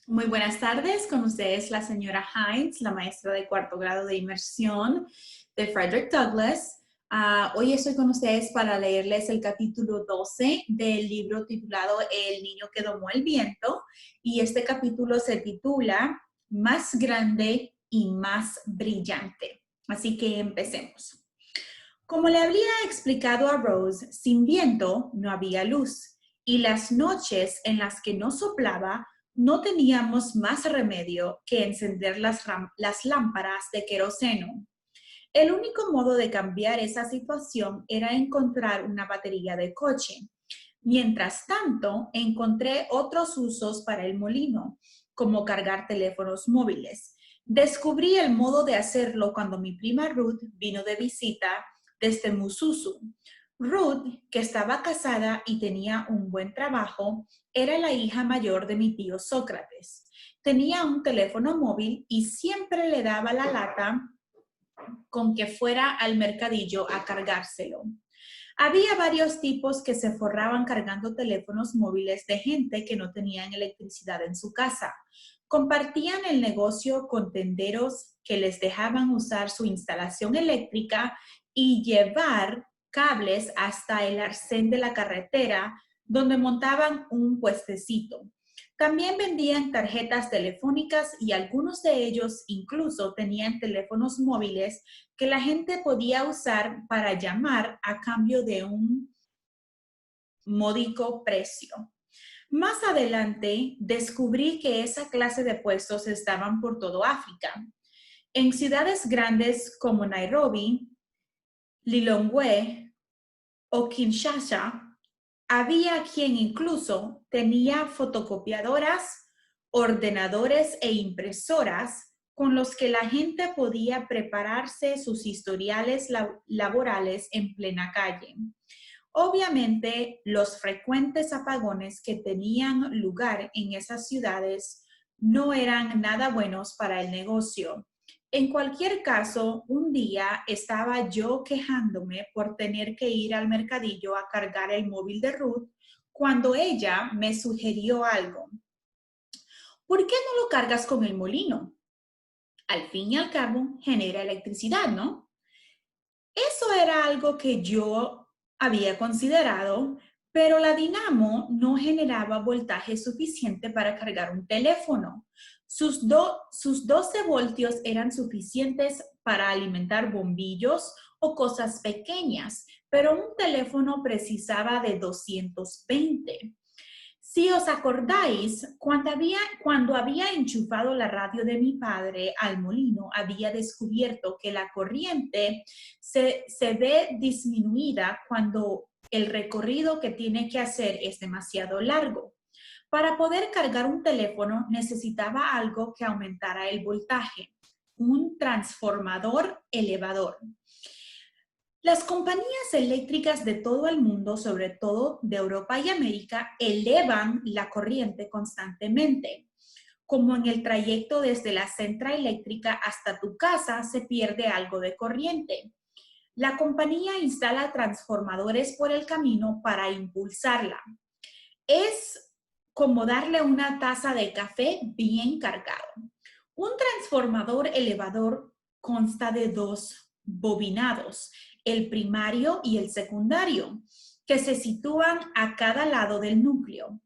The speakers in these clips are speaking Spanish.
Muy buenas tardes, con ustedes la señora Hines, la maestra de cuarto grado de inmersión de Frederick Douglass. Hoy estoy con ustedes para leerles el capítulo 12 del libro titulado El niño que domó el viento, y este capítulo se titula Más grande y más brillante. Así que empecemos. Como le había explicado a Rose, sin viento no había luz, y las noches en las que no soplaba no teníamos más remedio que encender las lámparas de queroseno. El único modo de cambiar esa situación era encontrar una batería de coche. Mientras tanto, encontré otros usos para el molino, como cargar teléfonos móviles. Descubrí el modo de hacerlo cuando mi prima Ruth vino de visita desde Mususu. Ruth, que estaba casada y tenía un buen trabajo, era la hija mayor de mi tío Sócrates. Tenía un teléfono móvil y siempre le daba la lata con que fuera al mercadillo a cargárselo. Había varios tipos que se forraban cargando teléfonos móviles de gente que no tenían electricidad en su casa. Compartían el negocio con tenderos que les dejaban usar su instalación eléctrica y llevar cables hasta el arcén de la carretera, donde montaban un puestecito. También vendían tarjetas telefónicas y algunos de ellos incluso tenían teléfonos móviles que la gente podía usar para llamar a cambio de un módico precio. Más adelante descubrí que esa clase de puestos estaban por todo África. En ciudades grandes como Nairobi, Lilongwe o Kinshasa, había quien incluso tenía fotocopiadoras, ordenadores e impresoras con los que la gente podía prepararse sus historiales laborales en plena calle. Obviamente, los frecuentes apagones que tenían lugar en esas ciudades no eran nada buenos para el negocio. En cualquier caso, un día estaba yo quejándome por tener que ir al mercadillo a cargar el móvil de Ruth cuando ella me sugirió algo. ¿Por qué no lo cargas con el molino? Al fin y al cabo, genera electricidad, ¿no? Eso era algo que yo había considerado, pero la dinamo no generaba voltaje suficiente para cargar un teléfono. Sus 12 voltios eran suficientes para alimentar bombillos o cosas pequeñas, pero un teléfono precisaba de 220. Si os acordáis, cuando había enchufado la radio de mi padre al molino, había descubierto que la corriente se ve disminuida cuando el recorrido que tiene que hacer es demasiado largo. Para poder cargar un teléfono necesitaba algo que aumentara el voltaje, un transformador elevador. Las compañías eléctricas de todo el mundo, sobre todo de Europa y América, elevan la corriente constantemente. Como en el trayecto desde la central eléctrica hasta tu casa se pierde algo de corriente. La compañía instala transformadores por el camino para impulsarla. Es como darle una taza de café bien cargado. Un transformador elevador consta de dos bobinados, el primario y el secundario, que se sitúan a cada lado del núcleo.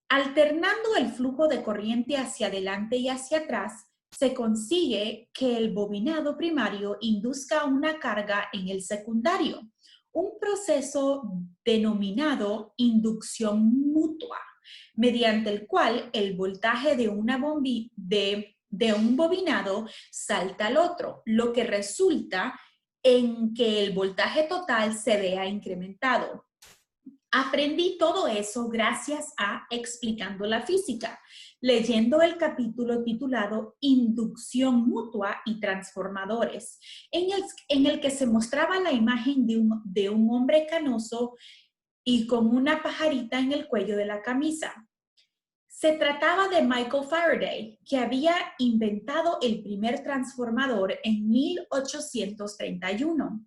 Alternando el flujo de corriente hacia adelante y hacia atrás, se consigue que el bobinado primario induzca una carga en el secundario, un proceso denominado inducción mutua, mediante el cual el voltaje de un bobinado salta al otro, lo que resulta en que el voltaje total se vea incrementado. Aprendí todo eso gracias a Explicando la Física, leyendo el capítulo titulado Inducción Mutua y Transformadores, en el que se mostraba la imagen de un hombre canoso y con una pajarita en el cuello de la camisa. Se trataba de Michael Faraday, que había inventado el primer transformador en 1831.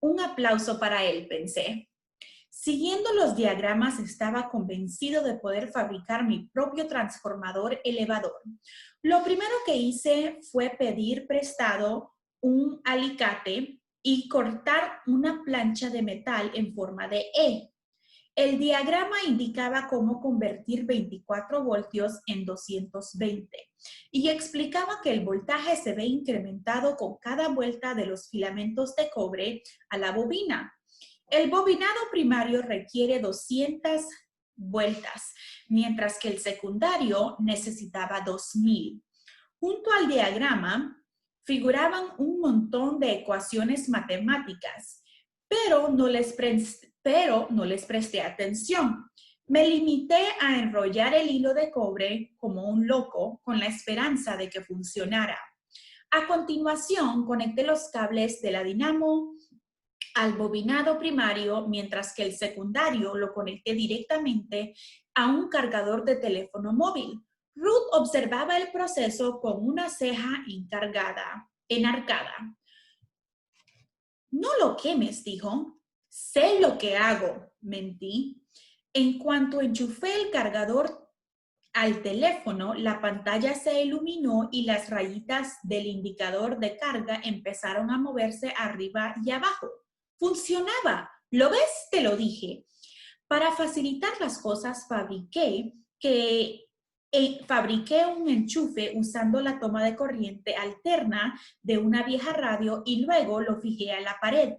Un aplauso para él, pensé. Siguiendo los diagramas, estaba convencido de poder fabricar mi propio transformador elevador. Lo primero que hice fue pedir prestado un alicate y cortar una plancha de metal en forma de E. El diagrama indicaba cómo convertir 24 voltios en 220 y explicaba que el voltaje se ve incrementado con cada vuelta de los filamentos de cobre a la bobina. El bobinado primario requiere 200 vueltas, mientras que el secundario necesitaba 2000. Junto al diagrama figuraban un montón de ecuaciones matemáticas, pero no les presté atención. Me limité a enrollar el hilo de cobre como un loco con la esperanza de que funcionara. A continuación, conecté los cables de la dinamo al bobinado primario, mientras que el secundario lo conecté directamente a un cargador de teléfono móvil. Ruth observaba el proceso con una ceja enarcada. No lo quemes, dijo. Sé lo que hago, mentí. En cuanto enchufé el cargador al teléfono, la pantalla se iluminó y las rayitas del indicador de carga empezaron a moverse arriba y abajo. ¡Funcionaba! ¿Lo ves? Te lo dije. Para facilitar las cosas, fabriqué un enchufe usando la toma de corriente alterna de una vieja radio y luego lo fijé a la pared.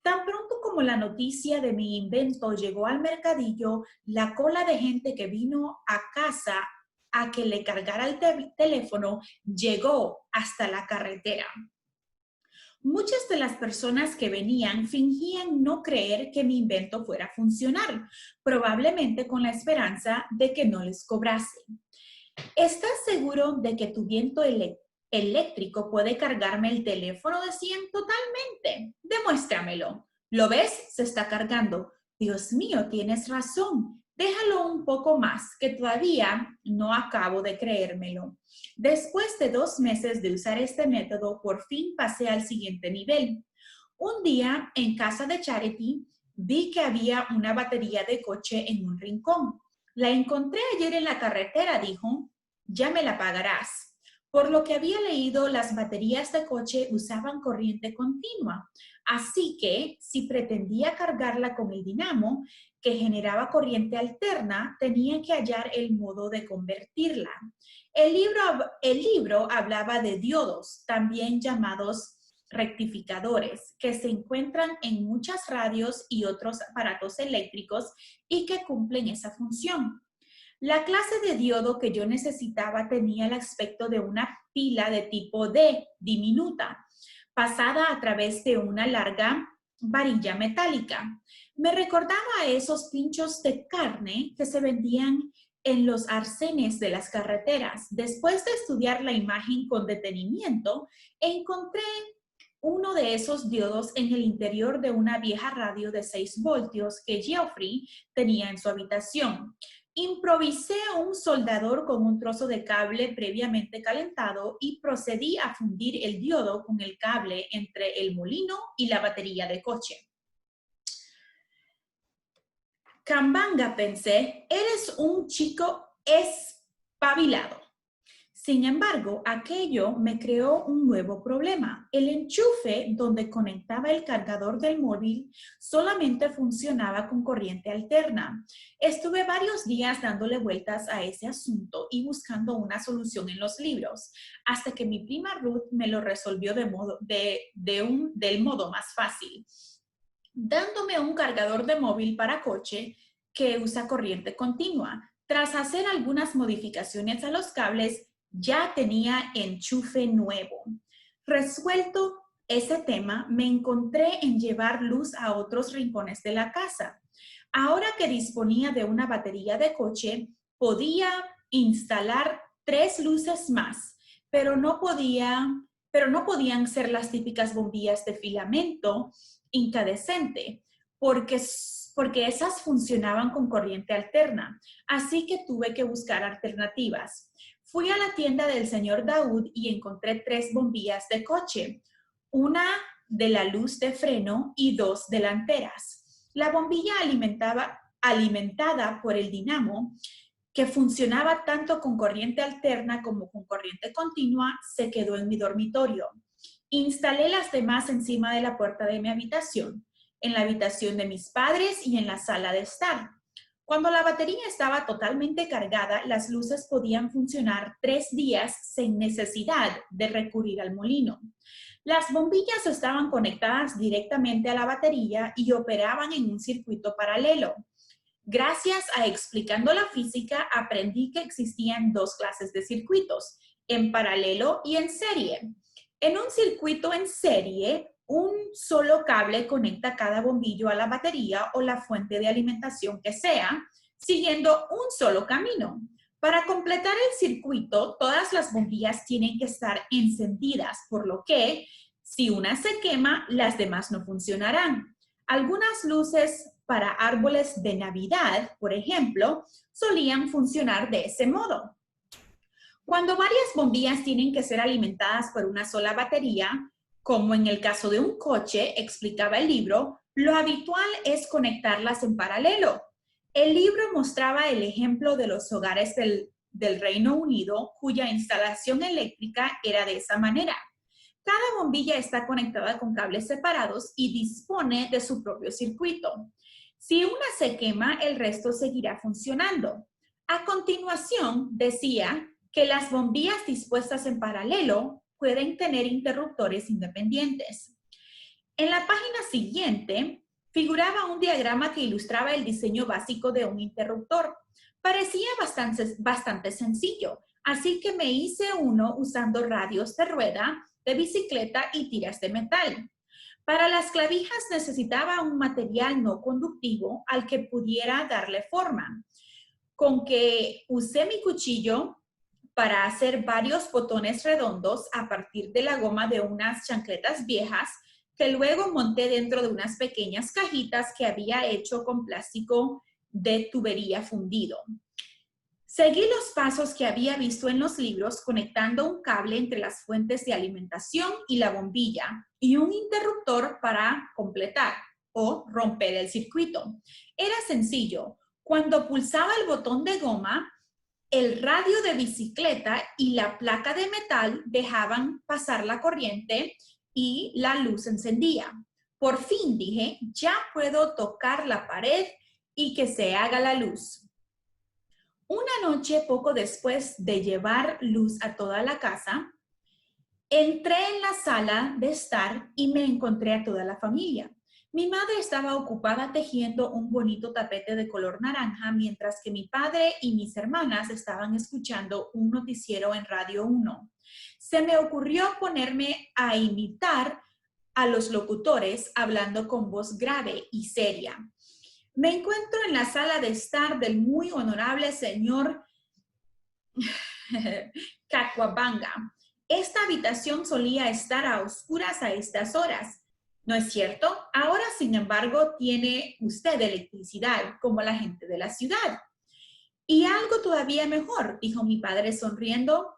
Tan pronto como la noticia de mi invento llegó al mercadillo, la cola de gente que vino a casa a que le cargara el teléfono llegó hasta la carretera. Muchas de las personas que venían fingían no creer que mi invento fuera a funcionar, probablemente con la esperanza de que no les cobrase. ¿Estás seguro de que tu viento eléctrico puede cargarme el teléfono? Decían. Totalmente. Demuéstramelo. ¿Lo ves? Se está cargando. Dios mío, tienes razón. Déjalo un poco más, que todavía no acabo de creérmelo. Después de 2 meses de usar este método, por fin pasé al siguiente nivel. Un día, en casa de Charity, vi que había una batería de coche en un rincón. La encontré ayer en la carretera, dijo. Ya me la pagarás. Por lo que había leído, las baterías de coche usaban corriente continua. Así que, si pretendía cargarla con el dinamo, que generaba corriente alterna, tenía que hallar el modo de convertirla. El libro hablaba de diodos, también llamados rectificadores, que se encuentran en muchas radios y otros aparatos eléctricos y que cumplen esa función. La clase de diodo que yo necesitaba tenía el aspecto de una pila de tipo D, diminuta, pasada a través de una larga varilla metálica. Me recordaba a esos pinchos de carne que se vendían en los arcenes de las carreteras. Después de estudiar la imagen con detenimiento, encontré uno de esos diodos en el interior de una vieja radio de 6 voltios que Geoffrey tenía en su habitación. Improvisé un soldador con un trozo de cable previamente calentado y procedí a fundir el diodo con el cable entre el molino y la batería de coche. Cambanga, pensé, eres un chico espabilado. Sin embargo, aquello me creó un nuevo problema. El enchufe donde conectaba el cargador del móvil solamente funcionaba con corriente alterna. Estuve varios días dándole vueltas a ese asunto y buscando una solución en los libros, hasta que mi prima Ruth me lo resolvió del modo más fácil, dándome un cargador de móvil para coche que usa corriente continua. Tras hacer algunas modificaciones a los cables, ya tenía enchufe nuevo. Resuelto ese tema, me encontré en llevar luz a otros rincones de la casa. Ahora que disponía de una batería de coche, podía instalar 3 luces más, pero no podían ser las típicas bombillas de filamento incandescente, porque esas funcionaban con corriente alterna. Así que tuve que buscar alternativas. Fui a la tienda del señor Daoud y encontré 3 bombillas de coche, una de la luz de freno y 2 delanteras. La bombilla alimentada por el dinamo, que funcionaba tanto con corriente alterna como con corriente continua, se quedó en mi dormitorio. Instalé las demás encima de la puerta de mi habitación, en la habitación de mis padres y en la sala de estar. Cuando la batería estaba totalmente cargada, las luces podían funcionar 3 días sin necesidad de recurrir al molino. Las bombillas estaban conectadas directamente a la batería y operaban en un circuito paralelo. Gracias a Explicando la Física, aprendí que existían 2 clases de circuitos, en paralelo y en serie. En un circuito en serie, un solo cable conecta cada bombillo a la batería o la fuente de alimentación que sea, siguiendo un solo camino. Para completar el circuito, todas las bombillas tienen que estar encendidas, por lo que, si una se quema, las demás no funcionarán. Algunas luces para árboles de Navidad, por ejemplo, solían funcionar de ese modo. Cuando varias bombillas tienen que ser alimentadas por una sola batería, como en el caso de un coche, explicaba el libro, lo habitual es conectarlas en paralelo. El libro mostraba el ejemplo de los hogares del Reino Unido, cuya instalación eléctrica era de esa manera. Cada bombilla está conectada con cables separados y dispone de su propio circuito. Si una se quema, el resto seguirá funcionando. A continuación, decía que las bombillas dispuestas en paralelo pueden tener interruptores independientes. En la página siguiente, figuraba un diagrama que ilustraba el diseño básico de un interruptor. Parecía bastante sencillo, así que me hice uno usando radios de rueda, de bicicleta y tiras de metal. Para las clavijas necesitaba un material no conductivo al que pudiera darle forma. Con que usé mi cuchillo para hacer varios botones redondos a partir de la goma de unas chancletas viejas que luego monté dentro de unas pequeñas cajitas que había hecho con plástico de tubería fundido. Seguí los pasos que había visto en los libros conectando un cable entre las fuentes de alimentación y la bombilla y un interruptor para completar o romper el circuito. Era sencillo. Cuando pulsaba el botón de goma, el radio de bicicleta y la placa de metal dejaban pasar la corriente y la luz encendía. Por fin dije, ya puedo tocar la pared y que se haga la luz. Una noche, poco después de llevar luz a toda la casa, entré en la sala de estar y me encontré a toda la familia. Mi madre estaba ocupada tejiendo un bonito tapete de color naranja, mientras que mi padre y mis hermanas estaban escuchando un noticiero en Radio 1. Se me ocurrió ponerme a imitar a los locutores hablando con voz grave y seria. Me encuentro en la sala de estar del muy honorable señor Cacuabanga. Esta habitación solía estar a oscuras a estas horas. ¿No es cierto? Ahora, sin embargo, tiene usted electricidad, como la gente de la ciudad. Y algo todavía mejor, dijo mi padre sonriendo.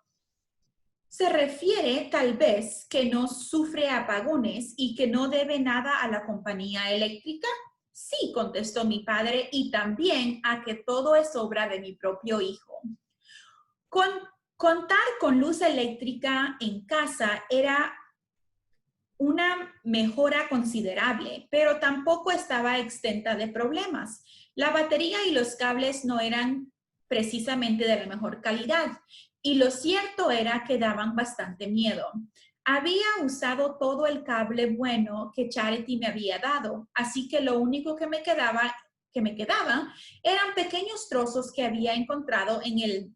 ¿Se refiere tal vez que no sufre apagones y que no debe nada a la compañía eléctrica? Sí, contestó mi padre, y también a que todo es obra de mi propio hijo. Contar con luz eléctrica en casa era una mejora considerable, pero tampoco estaba exenta de problemas. La batería y los cables no eran precisamente de la mejor calidad, y lo cierto era que daban bastante miedo. Había usado todo el cable bueno que Charity me había dado, así que lo único que me quedaba eran pequeños trozos que había encontrado en el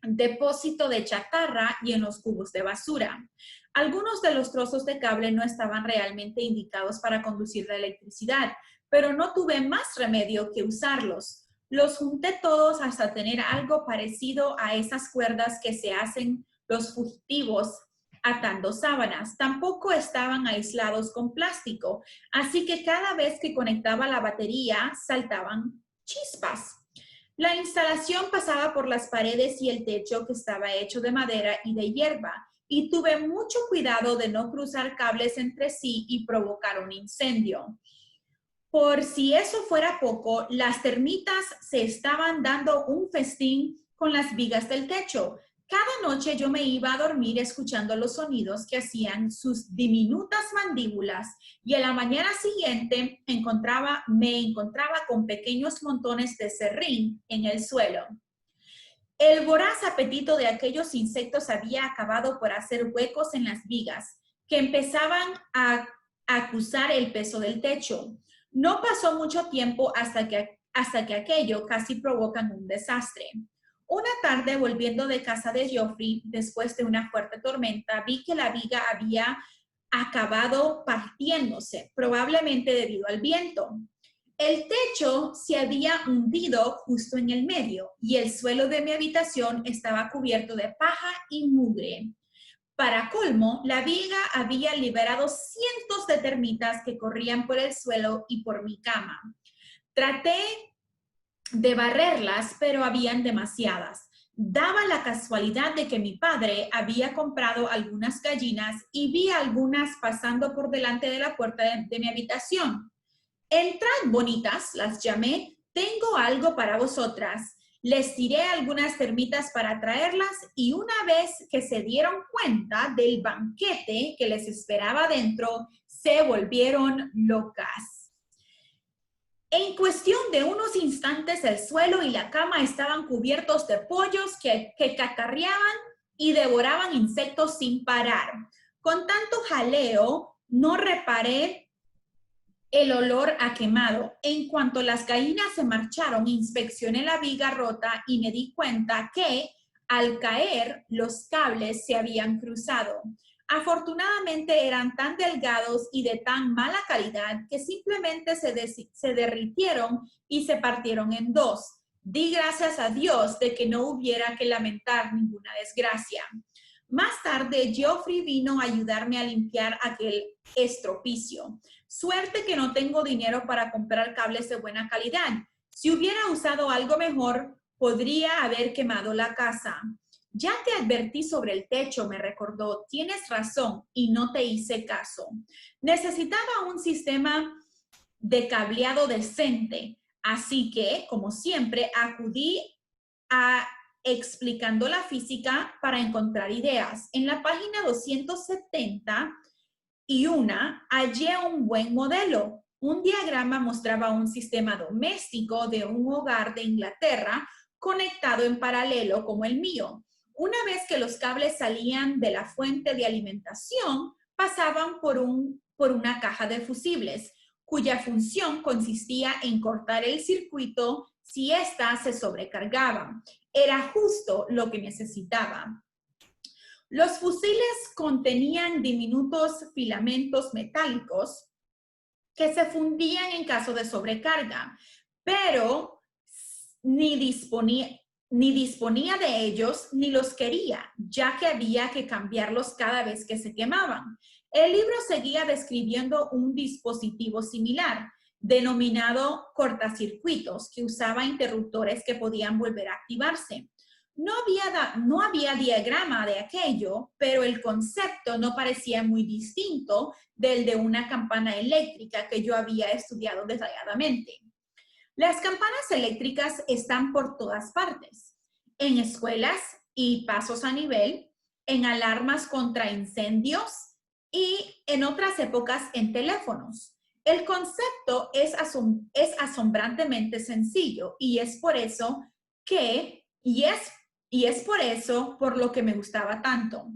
depósito de chatarra y en los cubos de basura. Algunos de los trozos de cable no estaban realmente indicados para conducir la electricidad, pero no tuve más remedio que usarlos. Los junté todos hasta tener algo parecido a esas cuerdas que se hacen los fugitivos atando sábanas. Tampoco estaban aislados con plástico, así que cada vez que conectaba la batería saltaban chispas. La instalación pasaba por las paredes y el techo, que estaba hecho de madera y de hierba, y tuve mucho cuidado de no cruzar cables entre sí y provocar un incendio. Por si eso fuera poco, las termitas se estaban dando un festín con las vigas del techo. Cada noche yo me iba a dormir escuchando los sonidos que hacían sus diminutas mandíbulas y a la mañana siguiente me encontraba con pequeños montones de serrín en el suelo. El voraz apetito de aquellos insectos había acabado por hacer huecos en las vigas, que empezaban a acusar el peso del techo. No pasó mucho tiempo hasta que aquello casi provocan un desastre. Una tarde, volviendo de casa de Geoffrey, después de una fuerte tormenta, vi que la viga había acabado partiéndose, probablemente debido al viento. El techo se había hundido justo en el medio y el suelo de mi habitación estaba cubierto de paja y mugre. Para colmo, la viga había liberado cientos de termitas que corrían por el suelo y por mi cama. Traté de barrerlas, pero habían demasiadas. Daba la casualidad de que mi padre había comprado algunas gallinas y vi algunas pasando por delante de la puerta de mi habitación. Entrad, bonitas, las llamé, tengo algo para vosotras. Les tiré algunas termitas para traerlas y una vez que se dieron cuenta del banquete que les esperaba dentro, se volvieron locas. En cuestión de unos instantes, el suelo y la cama estaban cubiertos de pollos que cacarreaban y devoraban insectos sin parar. Con tanto jaleo, no reparé el olor a quemado. En cuanto las gallinas se marcharon, inspeccioné la viga rota y me di cuenta que al caer los cables se habían cruzado. Afortunadamente eran tan delgados y de tan mala calidad que simplemente se derritieron y se partieron en dos. Di gracias a Dios de que no hubiera que lamentar ninguna desgracia. Más tarde, Geoffrey vino a ayudarme a limpiar aquel estropicio. Suerte que no tengo dinero para comprar cables de buena calidad. Si hubiera usado algo mejor, podría haber quemado la casa. Ya te advertí sobre el techo, me recordó. Tienes razón y no te hice caso. Necesitaba un sistema de cableado decente. Así que, como siempre, acudí a explicando la física para encontrar ideas. En la página 270 hallé un buen modelo. Un diagrama mostraba un sistema doméstico de un hogar de Inglaterra conectado en paralelo como el mío. Una vez que los cables salían de la fuente de alimentación, pasaban por una caja de fusibles, cuya función consistía en cortar el circuito si ésta se sobrecargaba. Era justo lo que necesitaba. Los fusibles contenían diminutos filamentos metálicos que se fundían en caso de sobrecarga, pero ni disponía de ellos ni los quería, ya que había que cambiarlos cada vez que se quemaban. El libro seguía describiendo un dispositivo similar, denominado cortacircuitos, que usaba interruptores que podían volver a activarse. No había diagrama de aquello, pero el concepto no parecía muy distinto del de una campana eléctrica que yo había estudiado detalladamente. Las campanas eléctricas están por todas partes, en escuelas y pasos a nivel, en alarmas contra incendios y en otras épocas en teléfonos. El concepto es asombrantemente sencillo y es por eso por lo que me gustaba tanto.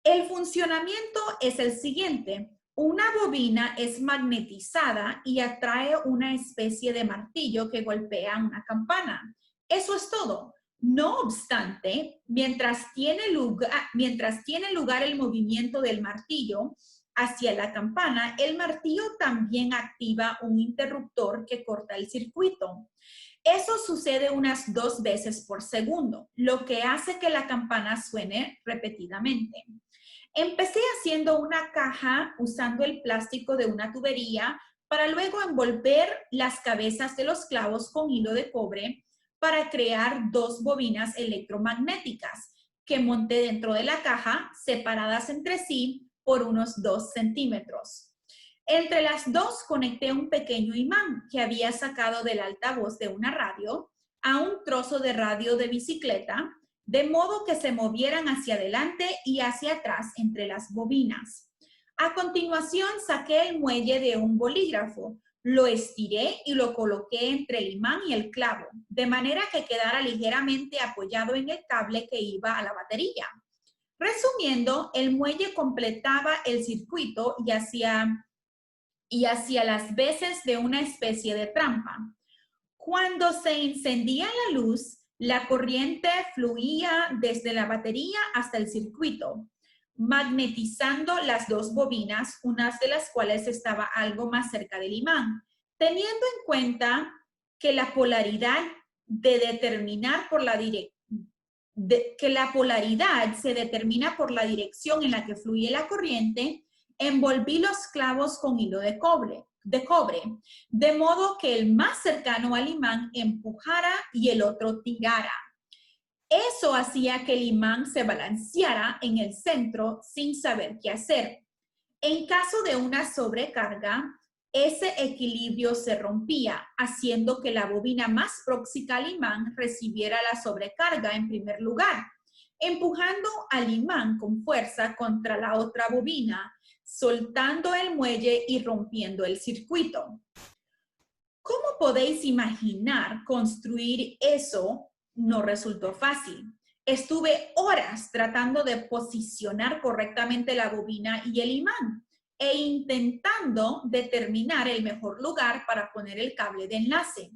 El funcionamiento es el siguiente. Una bobina es magnetizada y atrae una especie de martillo que golpea una campana. Eso es todo. No obstante, mientras tiene lugar el movimiento del martillo hacia la campana, el martillo también activa un interruptor que corta el circuito. Eso sucede unas 2 veces por segundo, lo que hace que la campana suene repetidamente. Empecé haciendo una caja usando el plástico de una tubería para luego envolver las cabezas de los clavos con hilo de cobre para crear 2 bobinas electromagnéticas que monté dentro de la caja, separadas entre sí por unos 2 centímetros. Entre las dos conecté un pequeño imán que había sacado del altavoz de una radio a un trozo de radio de bicicleta, de modo que se movieran hacia adelante y hacia atrás entre las bobinas. A continuación saqué el muelle de un bolígrafo, lo estiré y lo coloqué entre el imán y el clavo, de manera que quedara ligeramente apoyado en el cable que iba a la batería. Resumiendo, el muelle completaba el circuito y hacía las veces de una especie de trampa. Cuando se encendía la luz, la corriente fluía desde la batería hasta el circuito, magnetizando las dos bobinas, una de las cuales estaba algo más cerca del imán, teniendo en cuenta que la polaridad se determina por la dirección en la que fluye la corriente. Envolví los clavos con hilo de cobre, de modo que el más cercano al imán empujara y el otro tirara. Eso hacía que el imán se balanceara en el centro sin saber qué hacer. En caso de una sobrecarga, ese equilibrio se rompía, haciendo que la bobina más próxima al imán recibiera la sobrecarga en primer lugar, empujando al imán con fuerza contra la otra bobina, soltando el muelle y rompiendo el circuito. ¿Cómo podéis imaginar construir eso? No resultó fácil. Estuve horas tratando de posicionar correctamente la bobina y el imán e intentando determinar el mejor lugar para poner el cable de enlace.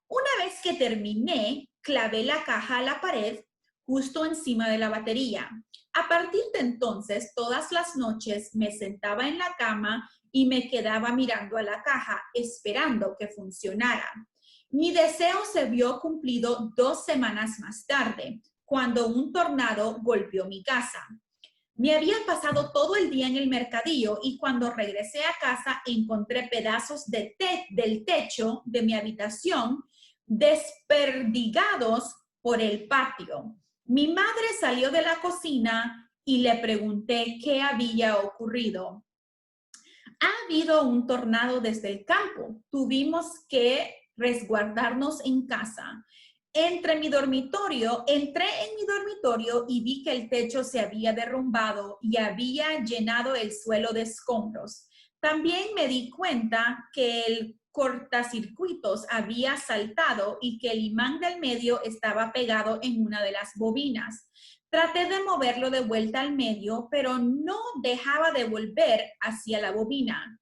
Una vez que terminé, clavé la caja a la pared justo encima de la batería. A partir de entonces, todas las noches me sentaba en la cama y me quedaba mirando a la caja, esperando que funcionara. Mi deseo se vio cumplido 2 semanas más tarde, cuando un tornado golpeó mi casa. Me había pasado todo el día en el mercadillo y cuando regresé a casa encontré pedazos del techo de mi habitación desperdigados por el patio. Mi madre salió de la cocina y le pregunté qué había ocurrido. Ha habido un tornado desde el campo. Tuvimos que resguardarnos en casa. Entré en mi dormitorio y vi que el techo se había derrumbado y había llenado el suelo de escombros. También me di cuenta que el cortacircuitos había saltado y que el imán del medio estaba pegado en una de las bobinas. Traté de moverlo de vuelta al medio, pero no dejaba de volver hacia la bobina.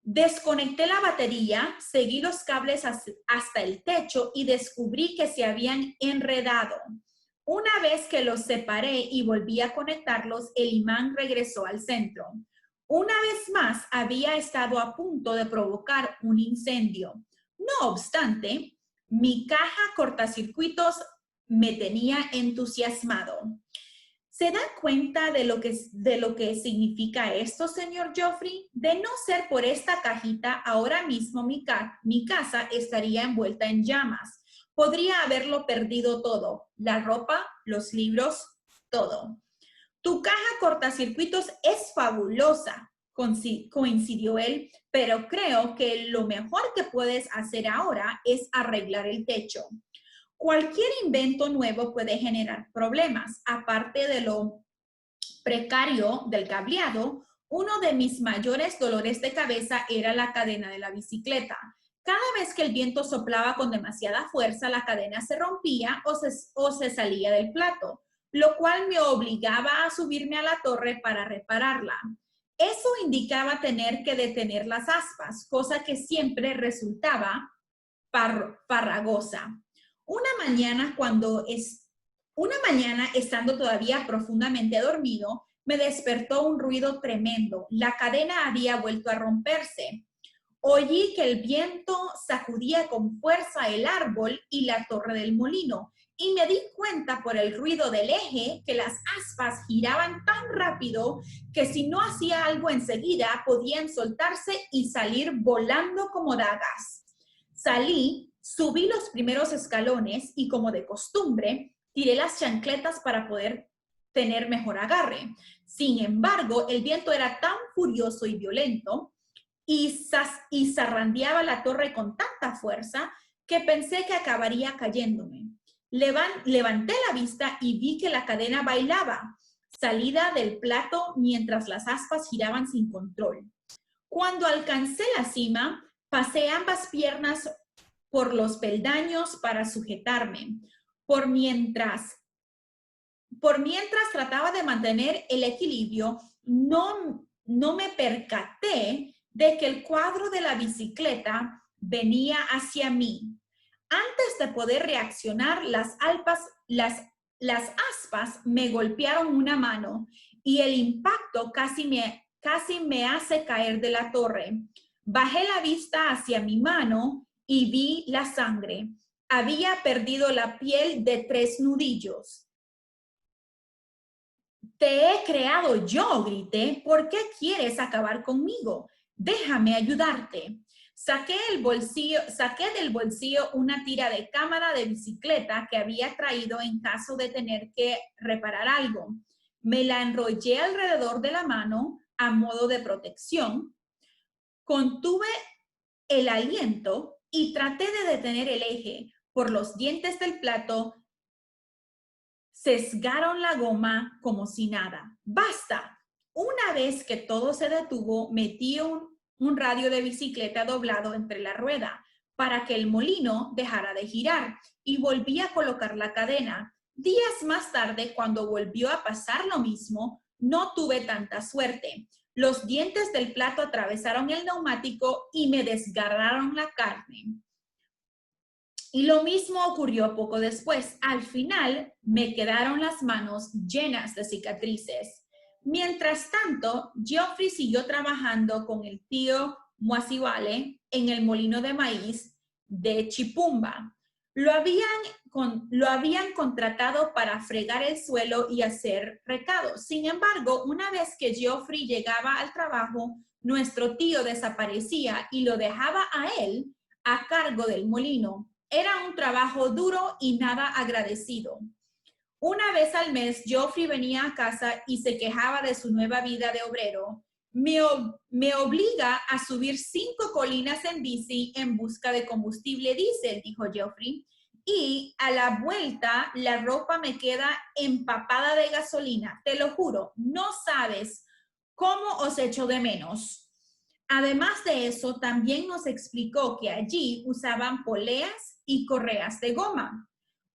Desconecté la batería, seguí los cables hasta el techo y descubrí que se habían enredado. Una vez que los separé y volví a conectarlos, el imán regresó al centro. Una vez más, había estado a punto de provocar un incendio. No obstante, mi caja cortacircuitos me tenía entusiasmado. ¿Se da cuenta de lo que significa esto, señor Geoffrey? De no ser por esta cajita, ahora mismo mi casa estaría envuelta en llamas. Podría haberlo perdido todo, la ropa, los libros, todo. Tu caja cortacircuitos es fabulosa, coincidió él, pero creo que lo mejor que puedes hacer ahora es arreglar el techo. Cualquier invento nuevo puede generar problemas. Aparte de lo precario del cableado, uno de mis mayores dolores de cabeza era la cadena de la bicicleta. Cada vez que el viento soplaba con demasiada fuerza, la cadena se rompía o se salía del plato, lo cual me obligaba a subirme a la torre para repararla. Eso indicaba tener que detener las aspas, cosa que siempre resultaba farragosa. Una mañana, estando todavía profundamente dormido, me despertó un ruido tremendo. La cadena había vuelto a romperse. Oí que el viento sacudía con fuerza el árbol y la torre del molino, y me di cuenta por el ruido del eje que las aspas giraban tan rápido que si no hacía algo enseguida podían soltarse y salir volando como dagas. Subí los primeros escalones y, como de costumbre, tiré las chancletas para poder tener mejor agarre. Sin embargo, el viento era tan furioso y violento y zarandeaba la torre con tanta fuerza que pensé que acabaría cayéndome. Levanté la vista y vi que la cadena bailaba, salida del plato mientras las aspas giraban sin control. Cuando alcancé la cima, pasé ambas piernas por los peldaños para sujetarme. Por mientras trataba de mantener el equilibrio, no me percaté de que el cuadro de la bicicleta venía hacia mí. Antes de poder reaccionar, las aspas me golpearon una mano y el impacto casi me hace caer de la torre. Bajé la vista hacia mi mano y vi la sangre. Había perdido la piel de 3 nudillos. Te he creado yo, grité. ¿Por qué quieres acabar conmigo? Déjame ayudarte. Saqué del bolsillo una tira de cámara de bicicleta que había traído en caso de tener que reparar algo. Me la enrollé alrededor de la mano a modo de protección. Contuve el aliento y traté de detener el eje. Por los dientes del plato sesgaron la goma como si nada. ¡Basta! Una vez que todo se detuvo, metí un radio de bicicleta doblado entre la rueda para que el molino dejara de girar y volví a colocar la cadena. Días más tarde, cuando volvió a pasar lo mismo, no tuve tanta suerte. Los dientes del plato atravesaron el neumático y me desgarraron la carne. Y lo mismo ocurrió poco después. Al final, me quedaron las manos llenas de cicatrices. Mientras tanto, Geoffrey siguió trabajando con el tío Mwasiwale en el molino de maíz de Chipumba. Lo habían contratado para fregar el suelo y hacer recados. Sin embargo, una vez que Geoffrey llegaba al trabajo, nuestro tío desaparecía y lo dejaba a él a cargo del molino. Era un trabajo duro y nada agradecido. Una vez al mes, Geoffrey venía a casa y se quejaba de su nueva vida de obrero. Me obliga a subir 5 colinas en bici en busca de combustible diésel, dijo Geoffrey. Y a la vuelta, la ropa me queda empapada de gasolina. Te lo juro, no sabes cómo os echo de menos. Además de eso, también nos explicó que allí usaban poleas y correas de goma.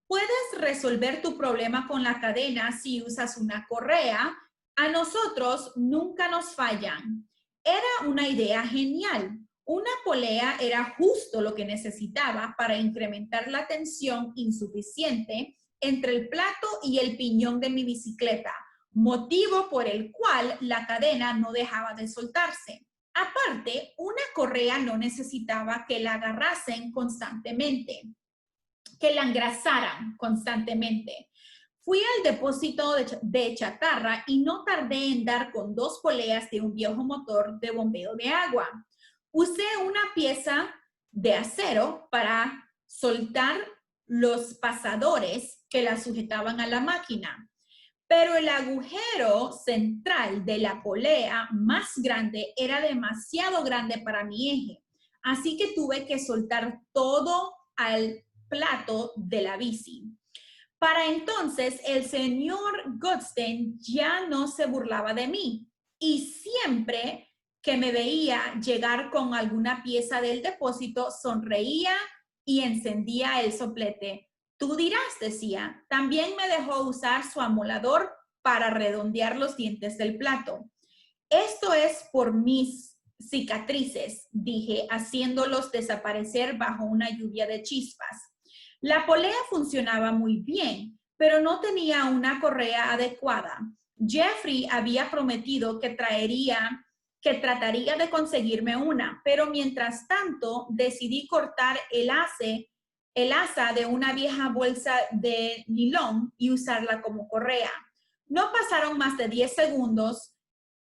Puedes resolver tu problema con la cadena si usas una correa. A nosotros nunca nos fallan. Era una idea genial. Una polea era justo lo que necesitaba para incrementar la tensión insuficiente entre el plato y el piñón de mi bicicleta, motivo por el cual la cadena no dejaba de soltarse. Aparte, una correa no necesitaba que la agarrasen constantemente, que la engrasaran constantemente. Fui al depósito de chatarra y no tardé en dar con 2 poleas de un viejo motor de bombeo de agua. Usé una pieza de acero para soltar los pasadores que la sujetaban a la máquina. Pero el agujero central de la polea más grande era demasiado grande para mi eje. Así que tuve que soltar todo al plato de la bici. Para entonces, el señor Goldstein ya no se burlaba de mí y siempre que me veía llegar con alguna pieza del depósito, sonreía y encendía el soplete. Tú dirás, decía. También me dejó usar su amolador para redondear los dientes del plato. Esto es por mis cicatrices, dije, haciéndolos desaparecer bajo una lluvia de chispas. La polea funcionaba muy bien, pero no tenía una correa adecuada. Geoffrey había prometido que trataría de conseguirme una, pero mientras tanto decidí cortar el asa de una vieja bolsa de nilón y usarla como correa. No pasaron más de 10 segundos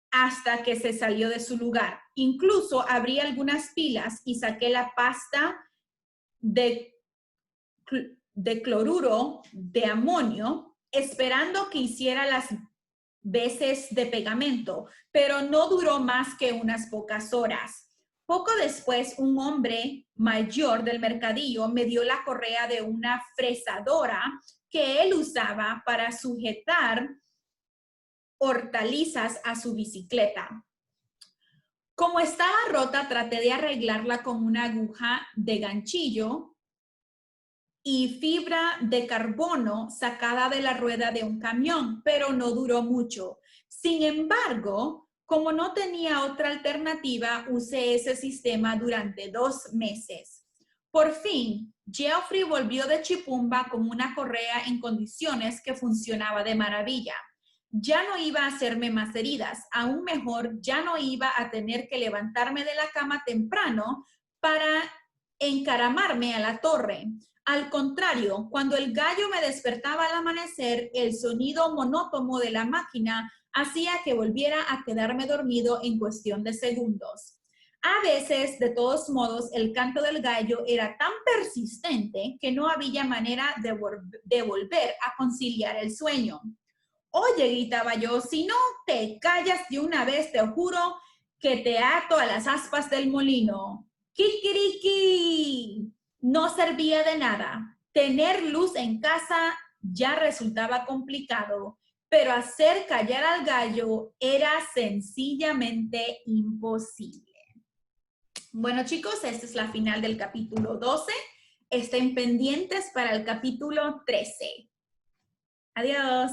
hasta que se salió de su lugar. Incluso abrí algunas pilas y saqué la pasta de cloruro de amonio, esperando que hiciera las veces de pegamento, pero no duró más que unas pocas horas. Poco después, un hombre mayor del mercadillo me dio la correa de una fresadora que él usaba para sujetar hortalizas a su bicicleta. Como estaba rota, traté de arreglarla con una aguja de ganchillo y fibra de carbono sacada de la rueda de un camión, pero no duró mucho. Sin embargo, como no tenía otra alternativa, usé ese sistema durante 2 meses. Por fin, Geoffrey volvió de Chipumba con una correa en condiciones que funcionaba de maravilla. Ya no iba a hacerme más heridas, aún mejor, ya no iba a tener que levantarme de la cama temprano para encaramarme a la torre. Al contrario, cuando el gallo me despertaba al amanecer, el sonido monótono de la máquina hacía que volviera a quedarme dormido en cuestión de segundos. A veces, de todos modos, el canto del gallo era tan persistente que no había manera de volver a conciliar el sueño. Oye, gritaba yo, si no te callas de una vez, te juro que te ato a las aspas del molino. ¡Kikiriki! No servía de nada. Tener luz en casa ya resultaba complicado, pero hacer callar al gallo era sencillamente imposible. Bueno, chicos, esta es la final del capítulo 12. Estén pendientes para el capítulo 13. Adiós.